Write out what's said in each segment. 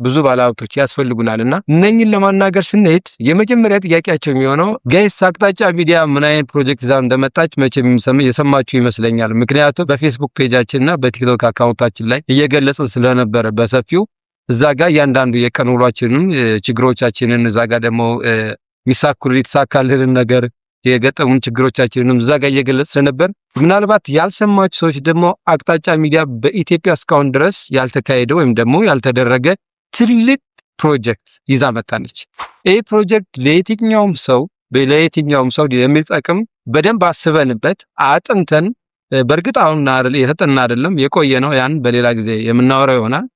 ብዙ ባለሀብቶች ያስፈልጉናልና እነኝን ለማናገር ስንሄድ የመጀመሪያ ጥያቄያቸው የሚሆነው ጋይስ አቅጣጫ ሚዲያ ምን አይነት ፕሮጀክት ይዛ እንደመጣች መቼም የሰማችሁ ይመስለኛል። ምክንያቱም በፌስቡክ ፔጃችንና በቲክቶክ አካውንታችን ላይ እየገለጽን ስለነበረ በሰፊው እዛ ጋር ያንዳንዱ የቀን ውሏችንን ችግሮቻችንን እዛ ጋር ደግሞ የተሳካልን ነገር የገጠሙን ችግሮቻችንንም እዛ ጋር እየገለጽን ነበር። ምናልባት ያልሰማችሁ ሰዎች ደግሞ አቅጣጫ ሚዲያ በኢትዮጵያ እስካሁን ድረስ ያልተካሄደ ወይም ደግሞ ያልተደረገ ትልቅ ፕሮጀክት ይዛ መጣለች። ይህ ፕሮጀክት ለየትኛውም ሰው የሚጠቅም በደንብ አስበንበት አጥንተን በእርግጥ አሁን የተጠና አይደለም የቆየ ነው። ያን በሌላ ጊዜ የምናወራው ይሆናል።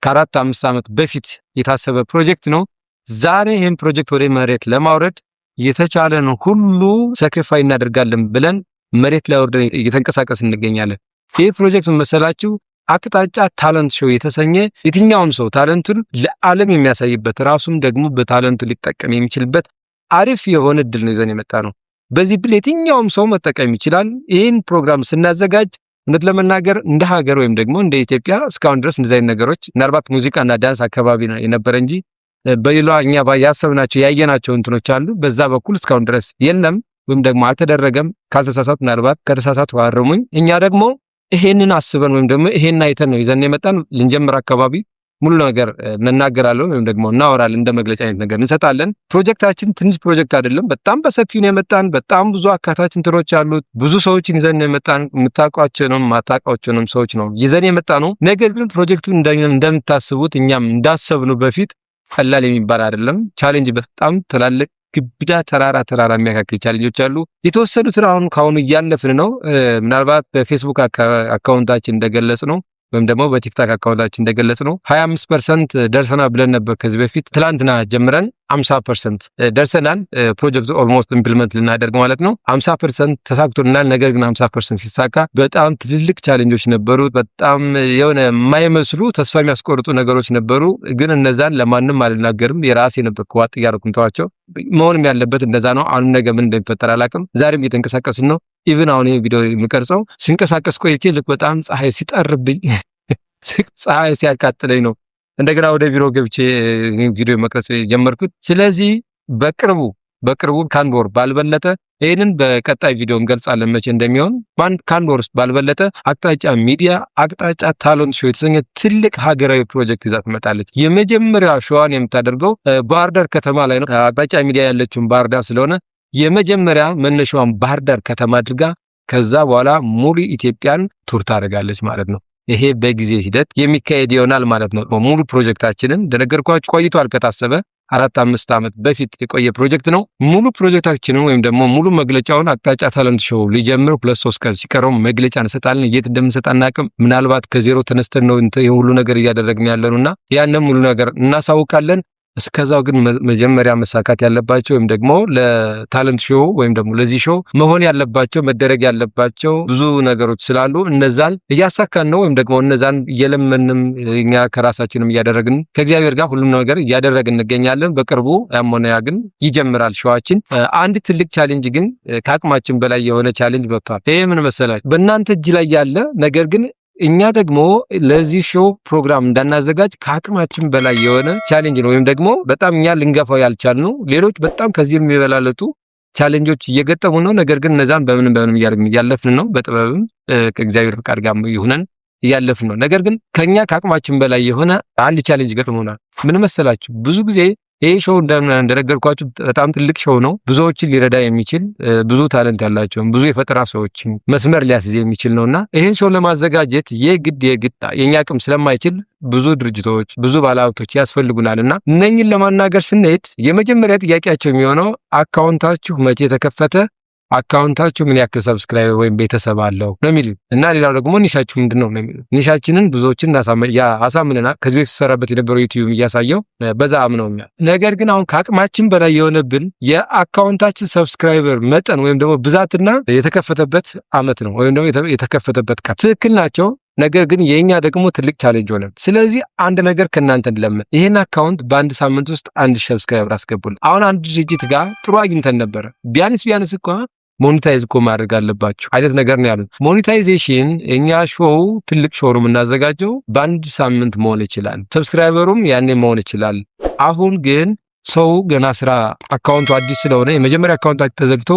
ከ4-5 ዓመት በፊት የታሰበ ፕሮጀክት ነው። ዛሬ ይህን ፕሮጀክት ወደ መሬት ለማውረድ የተቻለን ሁሉ ሳክሪፋይ እናደርጋለን ብለን መሬት ላይ ወርደን እየተንቀሳቀስን እንገኛለን። ይህ ፕሮጀክት መሰላችሁ አቅጣጫ ታለንት ሾው የተሰኘ የትኛውም ሰው ታለንቱን ለዓለም የሚያሳይበት ራሱም ደግሞ በታለንቱ ሊጠቀም የሚችልበት አሪፍ የሆነ እድል ነው ይዘን የመጣ ነው። በዚህ እድል የትኛውም ሰው መጠቀም ይችላል። ይህን ፕሮግራም ስናዘጋጅ እውነት ለመናገር እንደ ሀገር ወይም ደግሞ እንደ ኢትዮጵያ እስካሁን ድረስ እንደዚህ አይነት ነገሮች ምናልባት ሙዚቃና ዳንስ አካባቢ ነው የነበረ እንጂ በሌላ እኛ ያሰብናቸው ያየናቸው እንትኖች አሉ። በዛ በኩል እስካሁን ድረስ የለም ወይም ደግሞ አልተደረገም። ካልተሳሳቱ ምናልባት ከተሳሳቱ አርሙኝ። እኛ ደግሞ ይሄንን አስበን ወይም ደግሞ ይሄን አይተን ነው ይዘን የመጣን። ልንጀምር አካባቢ ሙሉ ነገር እናገራለን ወይም ደግሞ እናወራለን፣ እንደ መግለጫ አይነት ነገር እንሰጣለን። ፕሮጀክታችን ትንሽ ፕሮጀክት አይደለም፣ በጣም በሰፊው ነው የመጣን። በጣም ብዙ አካታች እንትኖች አሉት። ብዙ ሰዎችን ይዘን ነው የመጣን። የምታውቋቸውንም ማታውቋቸውንም ሰዎች ነው ይዘን የመጣ ነው። ነገር ግን ፕሮጀክቱ እንደምታስቡት እኛም እንዳሰብነው በፊት ቀላል የሚባል አይደለም። ቻሌንጅ በጣም ትላልቅ ግብዳ ተራራ የሚያካክል ቻሌንጆች አሉ። የተወሰኑትን አሁን ካሁኑ እያለፍን ነው። ምናልባት በፌስቡክ አካውንታችን እንደገለጽ ነው ወይም ደግሞ በቲክቶክ አካውንታችን እንደገለጽ ነው 25% ደርሰናል ብለን ነበር ከዚህ በፊት። ትላንትና ጀምረን 50% ደርሰናል። ፕሮጀክቱ ኦልሞስት ኢምፕሊመንት ልናደርግ ማለት ነው። 50% ተሳክቶልናል። ነገር ግን 50% ሲሳካ በጣም ትልልቅ ቻሌንጆች ነበሩ። በጣም የሆነ የማይመስሉ ተስፋ የሚያስቆርጡ ነገሮች ነበሩ። ግን እነዛን ለማንም አልናገርም። የራሴ ነበር ከዋጥ እያደረኩኝ ተዋቸው። መሆንም ያለበት እንደዛ ነው። አሁን ነገ ምን እንደሚፈጠር አላውቅም። ዛሬም እየተንቀሳቀስን ነው። ኢቭን አሁን ይሄ ቪዲዮ የምቀርጸው ሲንቀሳቀስ ቆይቼ ልክ በጣም ፀሐይ ሲጠርብኝ ፀሐይ ሲያቃጥለኝ ነው እንደገና ወደ ቢሮ ገብቼ ቪዲዮ መቅረጽ ጀመርኩት። ስለዚህ በቅርቡ ከአንድ ወር ባልበለጠ ይሄንን በቀጣይ ቪዲዮ እንገልጻለን መቼ እንደሚሆን። ከአንድ ወር ውስጥ ባልበለጠ አቅጣጫ ሚዲያ አቅጣጫ ታለንት ሾው የተሰኘ ትልቅ ሀገራዊ ፕሮጀክት ይዛ ትመጣለች። የመጀመሪያ ሾዋን የምታደርገው ባህር ዳር ከተማ ላይ ነው። አቅጣጫ ሚዲያ ያለችውን ባህር ዳር ስለሆነ የመጀመሪያ መነሻዋን ባህር ዳር ከተማ አድርጋ ከዛ በኋላ ሙሉ ኢትዮጵያን ቱር ታደርጋለች ማለት ነው። ይሄ በጊዜ ሂደት የሚካሄድ ይሆናል ማለት ነው። ሙሉ ፕሮጀክታችንን እንደነገርኳችሁ ቆይቷል። ከታሰበ 4-5 ዓመት በፊት የቆየ ፕሮጀክት ነው። ሙሉ ፕሮጀክታችንን ወይም ደግሞ ሙሉ መግለጫውን አቅጣጫ ታለንት ሾው ሊጀምር 2-3 ቀን ሲቀረው መግለጫ እንሰጣለን። የት እንደምንሰጥ አናውቅም። ምናልባት ከዜሮ ተነስተን ነው ሁሉ ነገር እያደረግን ያለነውና ያንን ሙሉ ነገር እናሳውቃለን። እስከዛው ግን መጀመሪያ መሳካት ያለባቸው ወይም ደግሞ ለታለንት ሾው ወይም ደግሞ ለዚህ ሾው መሆን ያለባቸው መደረግ ያለባቸው ብዙ ነገሮች ስላሉ እነዛን እያሳካን ነው ወይም ደግሞ እነዛን እየለመንም እኛ ከራሳችንም እያደረግን ከእግዚአብሔር ጋር ሁሉም ነገር እያደረግን እንገኛለን። በቅርቡ ያሞነያ ግን ይጀምራል ሾዋችን። አንድ ትልቅ ቻሌንጅ ግን ከአቅማችን በላይ የሆነ ቻሌንጅ መጥቷል። ይሄ ምን መሰላችሁ? በእናንተ እጅ ላይ ያለ ነገር ግን እኛ ደግሞ ለዚህ ሾው ፕሮግራም እንዳናዘጋጅ ከአቅማችን በላይ የሆነ ቻሌንጅ ነው ወይም ደግሞ በጣም እኛ ልንገፋው ያልቻልነው ሌሎች በጣም ከዚህ የሚበላለጡ ቻሌንጆች እየገጠሙ ነው። ነገር ግን እነዛን በምንም እያለፍን ነው። በጥበብም ከእግዚአብሔር ፍቃድ ጋር ይሁነን እያለፍን ነው። ነገር ግን ከኛ ከአቅማችን በላይ የሆነ አንድ ቻሌንጅ ገጥሞናል። ምን መሰላችሁ? ብዙ ጊዜ ይሄ ሾው እንደነገርኳችሁ በጣም ትልቅ ሾው ነው። ብዙዎችን ሊረዳ የሚችል ብዙ ታለንት ያላቸውን ብዙ የፈጠራ ሰዎችን መስመር ሊያስይዝ የሚችል ነውና ይሄን ሾው ለማዘጋጀት የግድ የኛ አቅም ስለማይችል ብዙ ድርጅቶች ብዙ ባለሀብቶች ያስፈልጉናልና እነኝን ለማናገር ስንሄድ የመጀመሪያ ጥያቄያቸው የሚሆነው አካውንታችሁ መቼ ተከፈተ? አካውንታችሁ ምን ያክል ሰብስክራይበር ወይም ቤተሰብ አለው ነው የሚሉት። እና ሌላው ደግሞ ኒሻችሁ ምንድነው ነው የሚሉት። ኒሻችንን ብዙዎችን አሳምነናል። ከዚህ በፊት ሰራበት የነበረው ዩቲዩብ እያሳየው በዛ አምነውኛል። ነገር ግን አሁን ከአቅማችን በላይ የሆነብን የአካውንታችን ሰብስክራይበር መጠን ወይም ደግሞ ብዛትና የተከፈተበት አመት ነው ወይም ደግሞ የተከፈተበት ቀን ትክክል ናቸው። ነገር ግን የኛ ደግሞ ትልቅ ቻሌንጅ ሆነ። ስለዚህ አንድ ነገር ከናንተ እንለምን። ይሄን አካውንት በአንድ ሳምንት ውስጥ 1000 ሰብስክራይበር አስገቡልን። አሁን አንድ ድርጅት ጋር ጥሩ አግኝተን ነበር። ቢያንስ እንኳን ሞኔታይዝ እኮ ማድረግ አለባችሁ አይነት ነገር ነው ያሉት። ሞኔታይዜሽን እኛ ሾው ትልቅ ሾው ነው የምናዘጋጀው በአንድ ሳምንት መሆን ይችላል። ሰብስክራይበሩም ያኔ መሆን ይችላል። አሁን ግን ሰው ገና ስራ አካውንቱ አዲስ ስለሆነ የመጀመሪያ አካውንታችን ተዘግቶ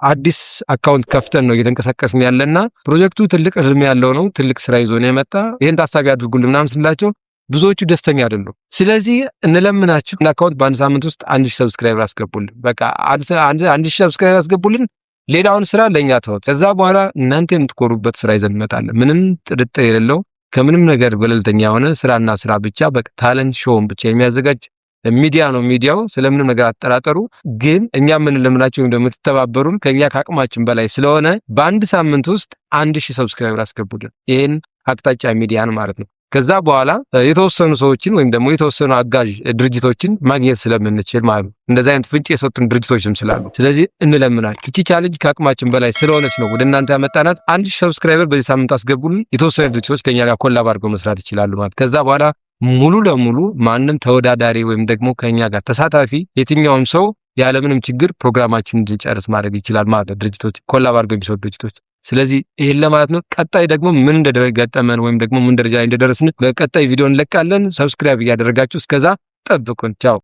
አዲስ አካውንት ከፍተን ነው እየተንቀሳቀስን ያለና ፕሮጀክቱ ትልቅ ህልም ያለው ነው። ትልቅ ስራ ይዞ ነው የመጣ። ይሄን ታሳቢ አድርጉልን ምናምን ስላቸው ብዙዎቹ ደስተኛ አይደሉም። ስለዚህ እንለምናችሁ አካውንት በአንድ ሳምንት ውስጥ 1000 ሰብስክራይበር አስገቡልን። በቃ 1000 ሰብስክራይበር አስገቡልን። ሌላውን ስራ ለኛ ተውት። ከዛ በኋላ እናንተ የምትኮሩበት ስራ ይዘን እንመጣለን። ምንም ጥርጥር የሌለው ከምንም ነገር ገለልተኛ የሆነ ስራና ስራ ብቻ በቃ ታለንት ሾውን ብቻ የሚያዘጋጅ ሚዲያ ነው። ሚዲያው ስለምንም ነገር አጠራጠሩ። ግን እኛ ምን ለምናችሁ እንደምትተባበሩን ከኛ ከአቅማችን በላይ ስለሆነ በአንድ ሳምንት ውስጥ 1000 ሰብስክራይበር አስገቡልን። ይሄን አቅጣጫ ሚዲያን ማለት ነው። ከዛ በኋላ የተወሰኑ ሰዎችን ወይም ደግሞ የተወሰኑ አጋዥ ድርጅቶችን ማግኘት ስለምንችል ማለት ነው። እንደዚህ አይነት ፍንጭ የሰጡን ድርጅቶችም ስላሉ ስለዚህ እንለምናችሁ። እቺ ቻሌንጅ ከአቅማችን በላይ ስለሆነች ነው ወደ እናንተ ያመጣናት። 1000 ሰብስክራይበር በዚህ ሳምንት አስገቡልን። የተወሰኑ ድርጅቶች ከኛ ጋር ኮላብ አድርገው መስራት ይችላሉ ማለት ከዛ በኋላ ሙሉ ለሙሉ ማንም ተወዳዳሪ ወይም ደግሞ ከኛ ጋር ተሳታፊ የትኛውም ሰው ያለምንም ችግር ፕሮግራማችንን እንድንጨርስ ማድረግ ይችላል ማለት ነው። ድርጅቶች ኮላብ አድርገው የሚሰሩ ድርጅቶች። ስለዚህ ይሄን ለማለት ነው። ቀጣይ ደግሞ ምን እንደደረገጠመን ወይም ደግሞ ምን ደረጃ ላይ እንደደረስን በቀጣይ ቪዲዮ እንለቃለን። ሰብስክራይብ እያደረጋችሁ እስከዛ ጠብቁን። ቻው።